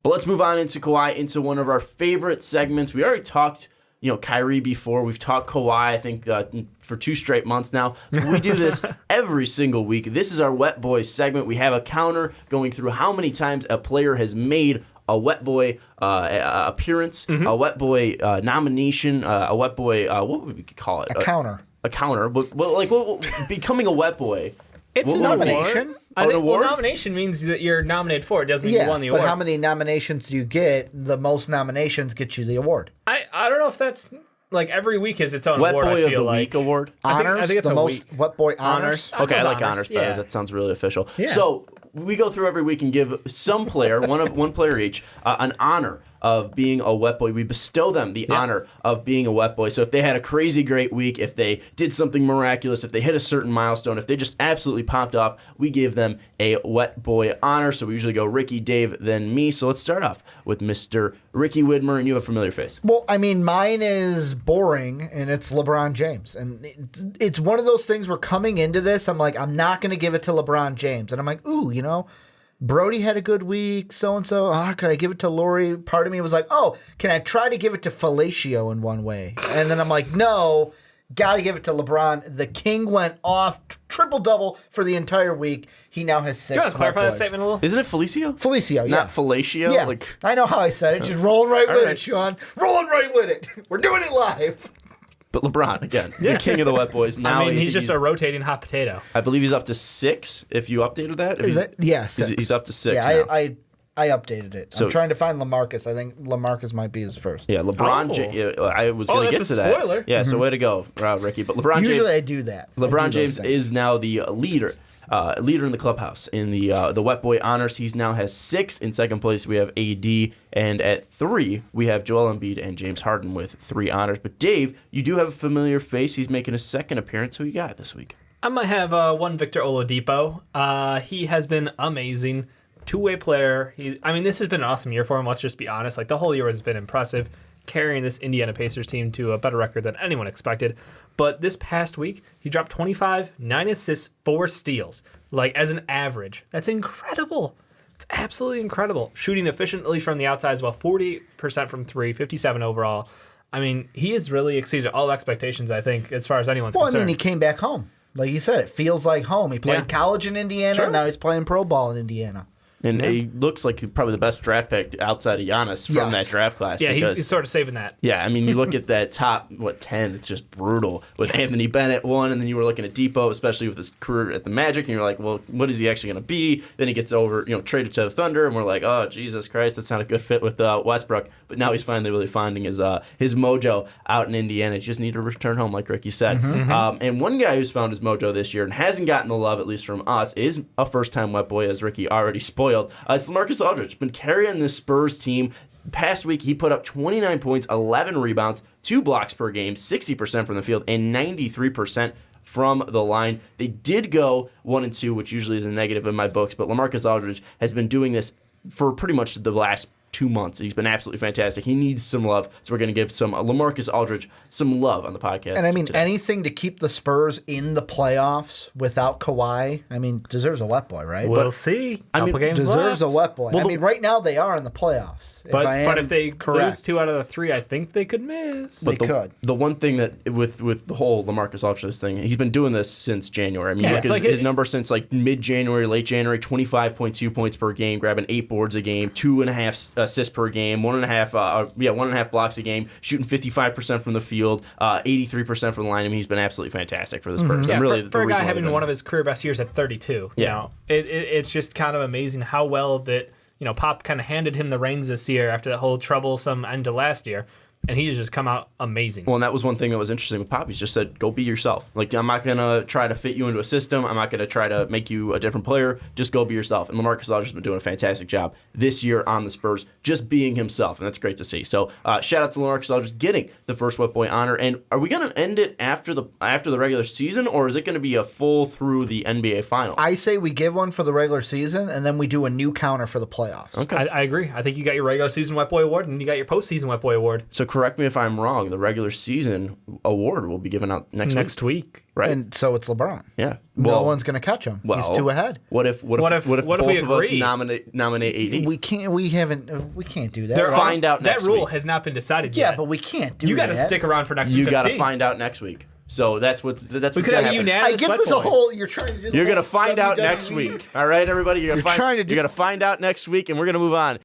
But let's move on into Kawhi, into one of our favorite segments. We already talked, Kyrie before. We've talked Kawhi, I think, for 2 straight months now. But we do this every single week. This is our Wet Boys segment. We have a counter going through how many times a player has made a Wet Boy appearance, a Wet Boy nomination, a Wet Boy, what would we call it? A counter. A counter. But becoming a Wet Boy. It's a nomination. Nomination means that you're nominated for it. Doesn't mean you won the award. But how many nominations do you get? The most nominations get you the award. I don't know if that's like every week is its own Wet award. Boy I feel of the like. Week award. Honors. I think it's the a most week. Wet Boy honors. Okay, I like honors, honors better. yeah. That sounds really official. Yeah. So we go through every week and give some player, one player each, an honor of being a Wet Boy. We bestow them the honor of being a Wet Boy. So if they had a crazy great week, if they did something miraculous, if they hit a certain milestone, if they just absolutely popped off, we give them a Wet Boy honor. So we usually go Ricky, Dave, then me. So let's start off with Mr. Ricky Widmer, and you have a familiar face. Well, I mean, mine is boring, and it's LeBron James. And it's one of those things where coming into this, I'm like, I'm not going to give it to LeBron James. And I'm like, ooh, Brody had a good week, so-and-so. Can I give it to Lori? Part of me was like, can I try to give it to Fellatio in one way? And then I'm like, no, got to give it to LeBron. The king went off, triple-double for the entire week. He now has 6. Do you want to clarify that statement a little? Isn't it Felicio? Felicio, yeah. Not Fellatio? Yeah, I know how I said it. Just rolling right with it, Sean. Rolling right with it. We're doing it live. But LeBron, again, the king of the Wet Boys. Now he's just a rotating hot potato. I believe he's up to 6, if you updated that. Is it? Yeah, 6. He's up to 6 now. I updated it. So, I'm trying to find LaMarcus. I think LaMarcus might be his first. Yeah, LeBron I was going to get to that. That's a spoiler. Yeah, so way to go, Ricky. But LeBron James... Usually I do that. LeBron James is now the leader in the clubhouse in the Wet Boy honors. He now has 6. In second place, we have AD. And at 3, we have Joel Embiid and James Harden with 3 honors. But Dave, you do have a familiar face. He's making a second appearance. Who you got this week? I might have one Victor Oladipo. He has been amazing. 2-way player. This has been an awesome year for him. Let's just be honest. Like, the whole year has been impressive, carrying this Indiana Pacers team to a better record than anyone expected. But this past week, he dropped 25, 9 assists, 4 steals. Like, as an average. That's incredible. It's absolutely incredible. Shooting efficiently from the outside as well. 48% from 3, 57 overall. He has really exceeded all expectations, I think, as far as anyone's concerned. He came back home. Like you said, it feels like home. He played college in Indiana, Sure. Now he's playing pro ball in Indiana. And he looks like probably the best draft pick outside of Giannis from that draft class. Yeah, he's sort of saving that. Yeah, you look at that top, 10, it's just brutal. With Anthony Bennett, 1, and then you were looking at Depot, especially with his career at the Magic, and you're like, well, what is he actually going to be? Then he gets over, traded to the Thunder, and we're like, oh, Jesus Christ, that's not a good fit with Westbrook. But now he's finally really finding his mojo out in Indiana. He just need to return home, like Ricky said. And one guy who's found his mojo this year and hasn't gotten the love, at least from us, is a first-time Wet Boy, as Ricky already spoiled. It's LaMarcus Aldridge. Been carrying this Spurs team. Past week, he put up 29 points, 11 rebounds, 2 blocks per game, 60% from the field, and 93% from the line. They did go 1-2, which usually is a negative in my books, but LaMarcus Aldridge has been doing this for pretty much the last 2 months. He's been absolutely fantastic. He needs some love, so we're going to give some LaMarcus Aldridge some love on the podcast. And today. Anything to keep the Spurs in the playoffs without Kawhi, deserves a Wet Boy, right? We'll see. Couple games deserves left. a Wet Boy. Well, right now they are in the playoffs. But if they correct. lose 2 out of the 3, I think they could miss. They could. The one thing that with the whole LaMarcus Aldridge thing, he's been doing this since January. Yeah, look at his number since mid-January, late January, 25.2 points per game, grabbing 8 boards a game, 2.5 assists per game, 1.5 blocks a game, shooting 55% from the field, 83% from the line. He's been absolutely fantastic for the Spurs. Yeah, really, for a guy having one of his career best years at 32, it's just kind of amazing how well that Pop kind of handed him the reins this year after that whole troublesome end of last year. And he has just come out amazing. Well, and that was one thing that was interesting with Pop. He just said, go be yourself. I'm not going to try to fit you into a system. I'm not going to try to make you a different player. Just go be yourself. And LaMarcus Aldridge has been doing a fantastic job this year on the Spurs, just being himself. And that's great to see. So shout out to LaMarcus Aldridge getting the first Wet Boy honor. And are we going to end it after the regular season, or is it going to be a full through the NBA Finals? I say we give one for the regular season, and then we do a new counter for the playoffs. Okay. I agree. I think you got your regular season Wet Boy award, and you got your postseason Wet Boy award. So correct me if I'm wrong, the regular season award will be given out next week. Right. And so it's LeBron. Yeah. No one's going to catch him. He's 2 ahead. What if both we of us agree? nominate AD? We can't do that. Find out next That rule week. has not been decided yet. Yeah, but we can't do that. You got to stick around for next week. You got to see. find out next week. So that's what's We what's could gonna have a happen. unanimous I get sweat this a point. whole. You're trying to do. You're gonna find out next week. All right, everybody. You're gonna find out next week, and we're gonna move on.